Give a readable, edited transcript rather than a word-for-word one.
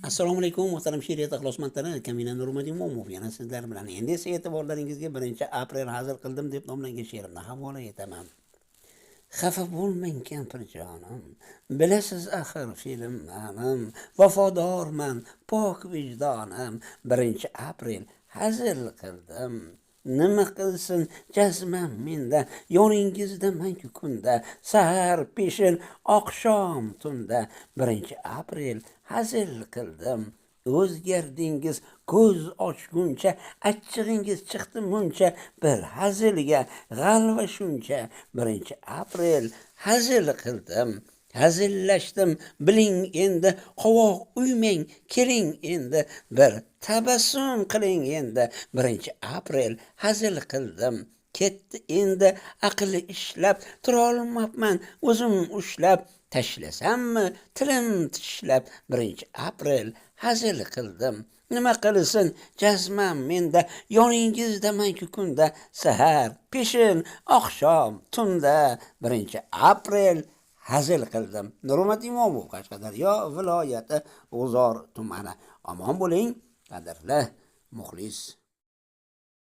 Assalomu alaykum, muhtaram she'riyat ixlosmandlari. Kamina Nurmuhammad Imomov yana sizlar bilan. Endi esa e'tiborlaringizga 1-aprel hazil qildim deb nomlangan she'rimni havola etaman. Xafa bo'lmang kampirjonim, bilasiz axir fe'lim ma'nim, vafodorman, pok vijdonim, 1-aprel hazil qildim. Nima qilsin jazmam menda, yoningizda manku kunda, sahar peshin oqshom tunda, 1-aprel hazil qildim. O'zgardingiz ko'z ochguncha, achchig'ingiz chiqdi muncha, bir hazilga g'alva shuncha, 1-aprel hazil qildim. Hazillashdim, biling endi, qovoq uymang, keling endi, bir tabassum qiling endi, 1-aprel hazil qildim. Ketdi endi aqli ishlab, turolmabman o'zim ushlab, tashlasammi tilim tishlab, 1-aprel hazil qildim. Nima qilsin jazmam menda, yoningizda manku kunda, sahar peshin oqshom tunda, 1-aprel hazil qildim. Nurmuhammad Imomov, Qashqadaryo viloyati G'uzor tumani. Omon bo'ling, qadrli muxlis